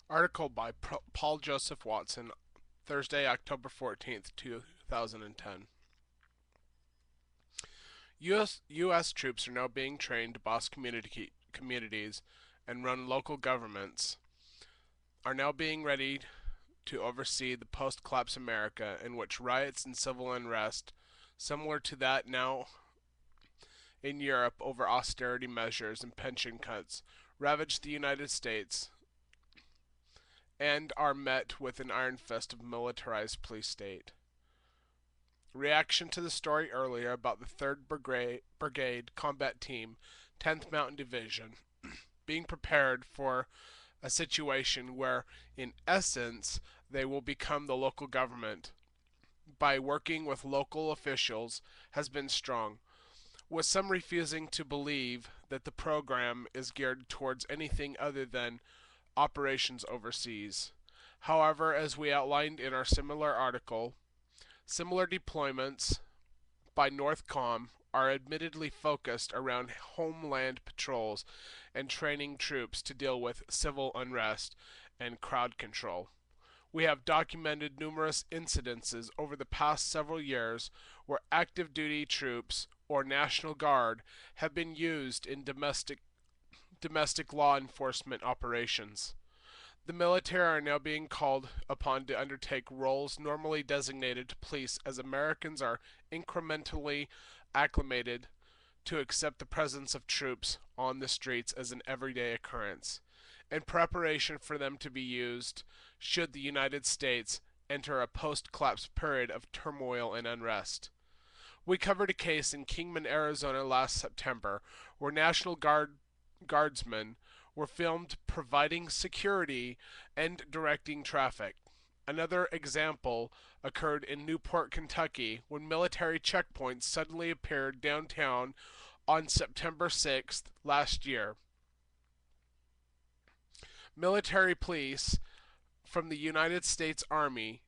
Article by Paul Joseph Watson, Thursday, October 14th, 2010. U.S. troops are now being trained to boss communities and run local governments, are now being ready to oversee the post-collapse America in which riots and civil unrest, similar to that now in Europe over austerity measures and pension cuts, ravage the United States and are met with an iron fist of militarized police state. Reaction to the story earlier about the 3rd Brigade Combat Team, 10th Mountain Division, being prepared for a situation where, in essence, they will become the local government by working with local officials has been strong, with some refusing to believe that the program is geared towards anything other than operations overseas. However, as we outlined in our similar article, similar deployments by Northcom are admittedly focused around homeland patrols and training troops to deal with civil unrest and crowd control. We have documented numerous incidences over the past several years where active duty troops or National Guard have been used in domestic law enforcement operations. The military are now being called upon to undertake roles normally designated to police as Americans are incrementally acclimated to accept the presence of troops on the streets as an everyday occurrence, in preparation for them to be used should the United States enter a post-collapse period of turmoil and unrest. We covered a case in Kingman, Arizona last September where Guardsmen were filmed providing security and directing traffic. Another example occurred in Newport, Kentucky, when military checkpoints suddenly appeared downtown on September 6th last year. Military police from the United States Army,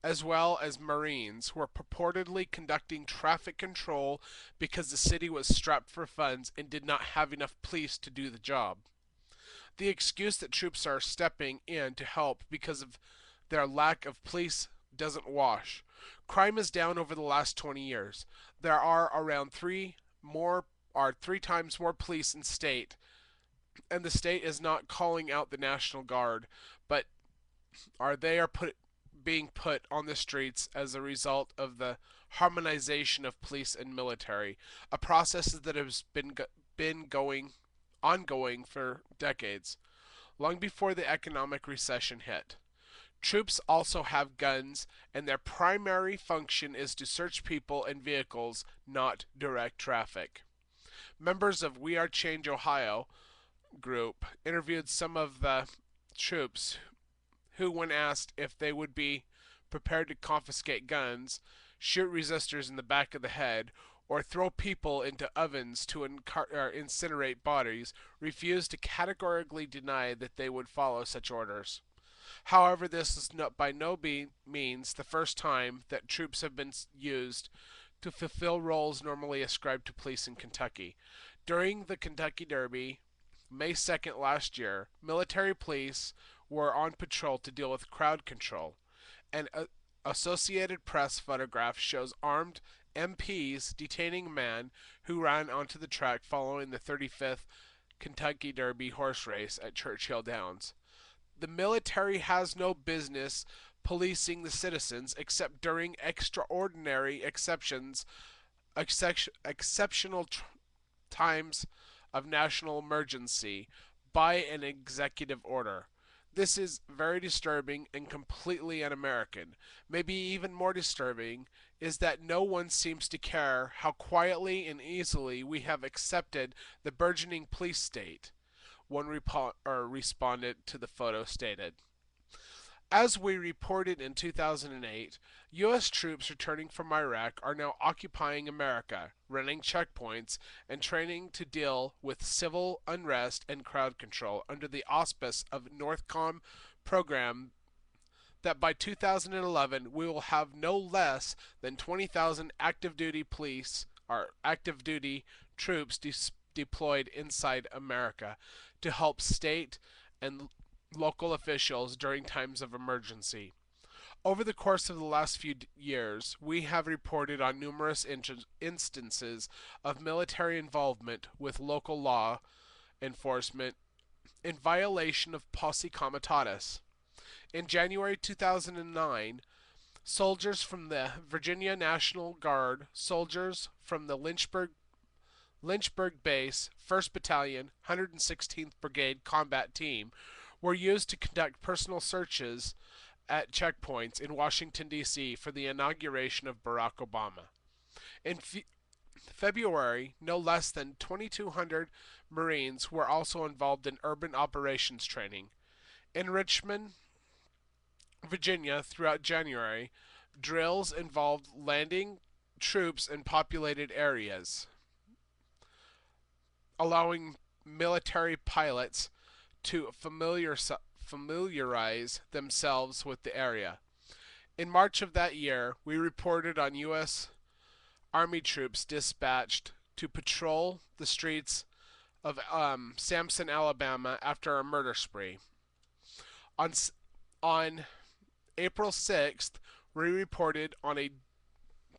as well as Marines, were purportedly conducting traffic control because the city was strapped for funds and did not have enough police to do the job. The excuse that troops are stepping in to help because of their lack of police doesn't wash. Crime is down over the last 20 years. There are around 3 times more police in state, and the state is not calling out the National Guard, but being put on the streets as a result of the harmonization of police and military, a process that has been going ongoing for decades, long before the economic recession hit. Troops also have guns, and their primary function is to search people and vehicles, not direct traffic. Members of We Are Change Ohio group interviewed some of the troops who, when asked if they would be prepared to confiscate guns, shoot resistors in the back of the head, or throw people into ovens to incinerate bodies, refused to categorically deny that they would follow such orders. However, this is by no means the first time that troops have been used to fulfill roles normally ascribed to police in Kentucky. During the Kentucky Derby, May 2nd last year, military police were on patrol to deal with crowd control. An Associated Press photograph shows armed MPs detaining a man who ran onto the track following the 35th Kentucky Derby horse race at Churchill Downs. The military has no business policing the citizens except during extraordinary exceptional times of national emergency by an executive order. This is very disturbing and completely un-American. Maybe even more disturbing is that no one seems to care how quietly and easily we have accepted the burgeoning police state, one respondent to the photo stated. As we reported in 2008, U.S. troops returning from Iraq are now occupying America, running checkpoints, and training to deal with civil unrest and crowd control under the auspice of Northcom program that by 2011 we will have no less than 20,000 active duty troops deployed inside America to help state and local officials during times of emergency. Over the course of the last few years, we have reported on numerous instances of military involvement with local law enforcement in violation of posse comitatus. In January 2009, soldiers from the Virginia National Guard, soldiers from the Lynchburg Base, 1st Battalion, 116th Brigade Combat Team were used to conduct personal searches at checkpoints in Washington, D.C. for the inauguration of Barack Obama. In February, no less than 2,200 Marines were also involved in urban operations training. In Richmond, Virginia, throughout January, drills involved landing troops in populated areas, allowing military pilots to familiarize themselves with the area. In March of that year, we reported on U.S. Army troops dispatched to patrol the streets of Samson, Alabama after a murder spree. On, on April 6th, we reported on a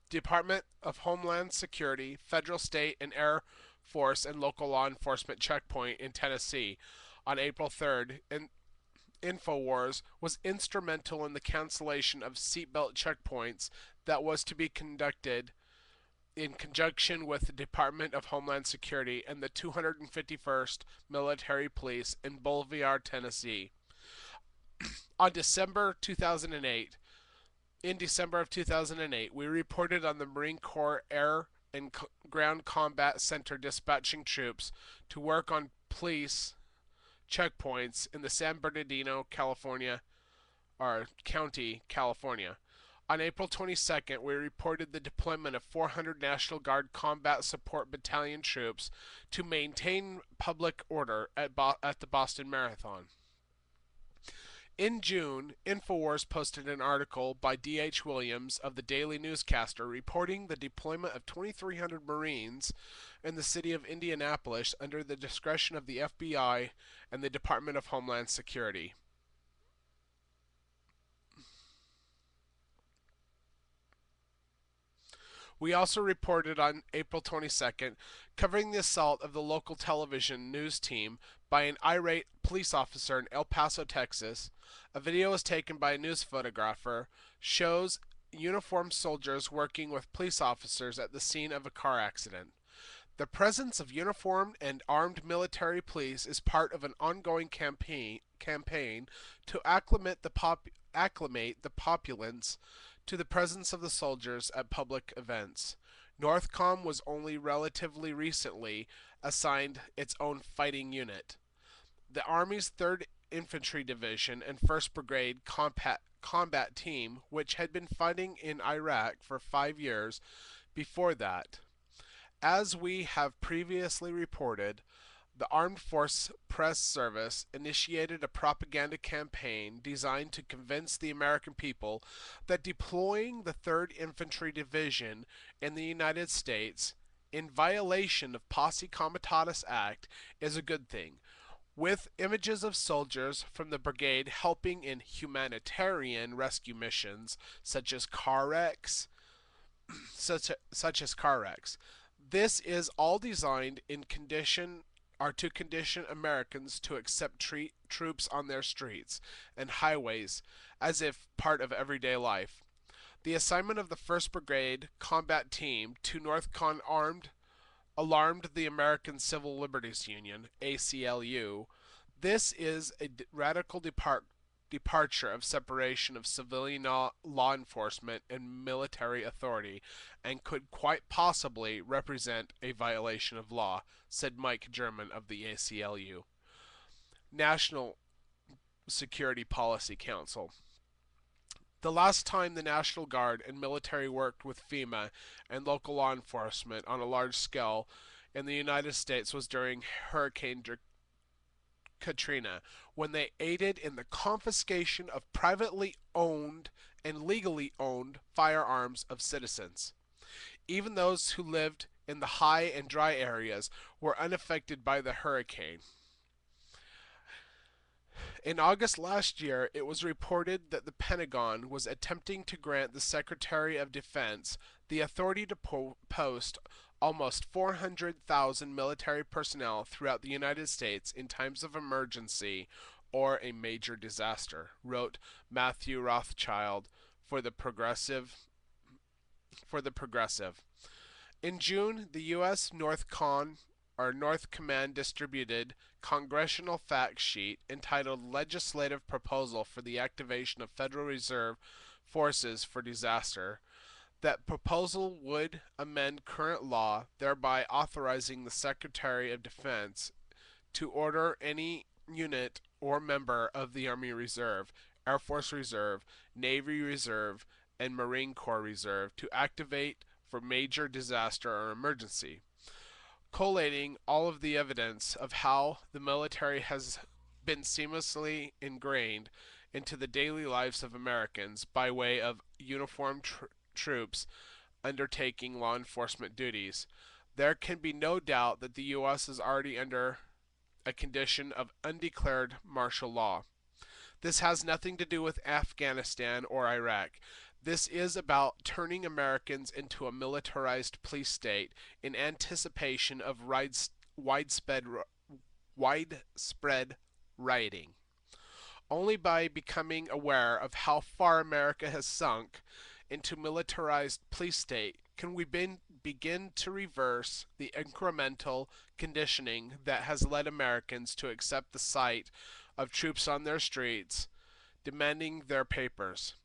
Department of Homeland Security, federal, state, and Air Force and local law enforcement checkpoint in Tennessee. On April 3rd, InfoWars was instrumental in the cancellation of seatbelt checkpoints that was to be conducted in conjunction with the Department of Homeland Security and the 251st Military Police in Bolivar, Tennessee. In December of 2008, we reported on the Marine Corps Air and Ground Combat Center dispatching troops to work on police checkpoints in the San Bernardino, California, or County, California. On April 22nd, we reported the deployment of 400 National Guard Combat Support Battalion troops to maintain public order at the Boston Marathon. In June, InfoWars posted an article by D.H. Williams of the Daily Newscaster reporting the deployment of 2,300 Marines in the city of Indianapolis under the discretion of the FBI and the Department of Homeland Security. We also reported on April 22nd covering the assault of the local television news team by an irate police officer in El Paso, Texas. A video was taken by a news photographer, shows uniformed soldiers working with police officers at the scene of a car accident. The presence of uniformed and armed military police is part of an ongoing campaign to acclimate the populace to the presence of the soldiers at public events. Northcom was only relatively recently assigned its own fighting unit. The Army's 3rd Infantry Division and 1st Brigade Combat Team, which had been fighting in Iraq for 5 years before that. As we have previously reported, the Armed Force Press Service initiated a propaganda campaign designed to convince the American people that deploying the 3rd Infantry Division in the United States in violation of Posse Comitatus Act is a good thing, with images of soldiers from the brigade helping in humanitarian rescue missions such as car wrecks. This is all designed to condition Americans to accept troops on their streets and highways as if part of everyday life. The assignment of the 1st Brigade Combat Team to Northcom alarmed the American Civil Liberties Union, ACLU. This is a radical departure of separation of civilian law enforcement and military authority, and could quite possibly represent a violation of law, said Mike German of the ACLU. National Security Policy Council. The last time the National Guard and military worked with FEMA and local law enforcement on a large scale in the United States was during Hurricane Katrina, when they aided in the confiscation of privately owned and legally owned firearms of citizens. Even those who lived in the high and dry areas were unaffected by the hurricane. In August last year, it was reported that the Pentagon was attempting to grant the Secretary of Defense the authority to post almost 400,000 military personnel throughout the United States in times of emergency or a major disaster, wrote Matthew Rothschild for the Progressive. In June, the U.S. North Command distributed congressional fact sheet entitled Legislative Proposal for the Activation of Federal Reserve Forces for Disaster. That proposal would amend current law, thereby authorizing the Secretary of Defense to order any unit or member of the Army Reserve, Air Force Reserve, Navy Reserve, and Marine Corps Reserve to activate for major disaster or emergency, collating all of the evidence of how the military has been seamlessly ingrained into the daily lives of Americans by way of uniformed troops undertaking law enforcement duties. There can be no doubt that the U.S. is already under a condition of undeclared martial law. This has nothing to do with Afghanistan or Iraq. This is about turning Americans into a militarized police state in anticipation of widespread rioting. Only by becoming aware of how far America has sunk into militarized police state can we begin to reverse the incremental conditioning that has led Americans to accept the sight of troops on their streets demanding their papers.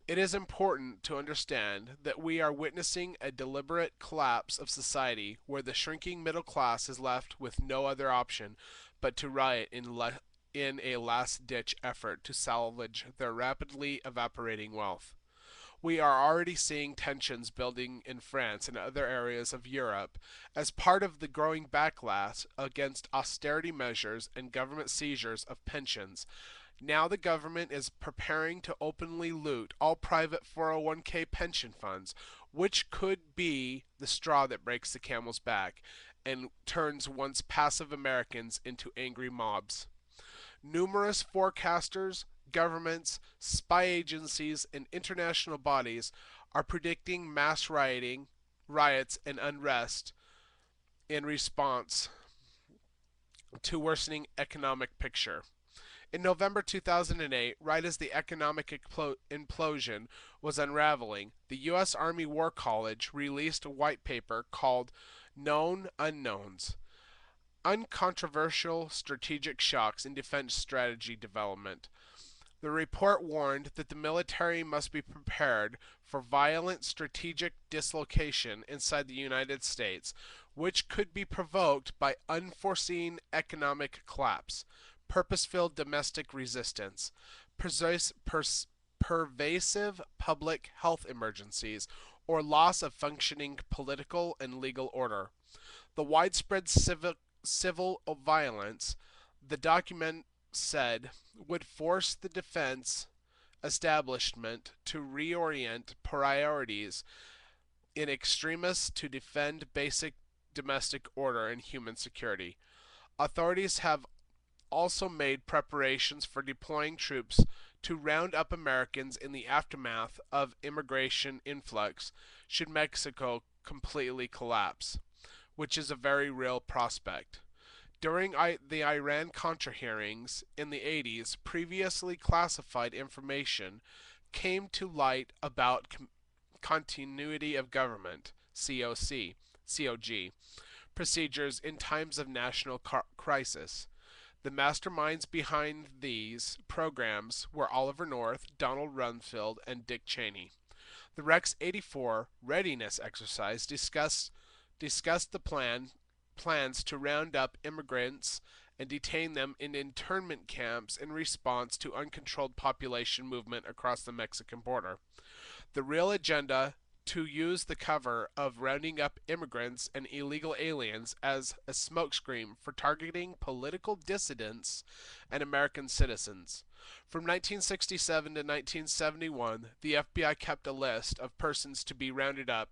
It is important to understand that we are witnessing a deliberate collapse of society where the shrinking middle class is left with no other option but to riot in a last-ditch effort to salvage their rapidly evaporating wealth. We are already seeing tensions building in France and other areas of Europe as part of the growing backlash against austerity measures and government seizures of pensions. Now the government is preparing to openly loot all private 401k pension funds, which could be the straw that breaks the camel's back and turns once passive Americans into angry mobs. Numerous forecasters, governments, spy agencies, and international bodies are predicting mass riots, and unrest in response to worsening economic picture. In November 2008, right as the economic implosion was unraveling, the U.S. Army War College released a white paper called Known Unknowns: Uncontroversial Strategic Shocks in Defense Strategy Development. The report warned that the military must be prepared for violent strategic dislocation inside the United States, which could be provoked by unforeseen economic collapse, purpose-filled domestic resistance, pervasive public health emergencies, or loss of functioning political and legal order. The widespread civil violence, the document said, would force the defense establishment to reorient priorities in extremis to defend basic domestic order and human security. Authorities have also made preparations for deploying troops to round up Americans in the aftermath of immigration influx should Mexico completely collapse, which is a very real prospect. During the Iran-Contra hearings in the 80s, previously classified information came to light about continuity of government (COG) procedures in times of national crisis. The masterminds behind these programs were Oliver North, Donald Rumsfeld, and Dick Cheney. The Rex 84 readiness exercise discussed the plans to round up immigrants and detain them in internment camps in response to uncontrolled population movement across the Mexican border. The real agenda: to use the cover of rounding up immigrants and illegal aliens as a smokescreen for targeting political dissidents and American citizens. From 1967 to 1971, the FBI kept a list of persons to be rounded up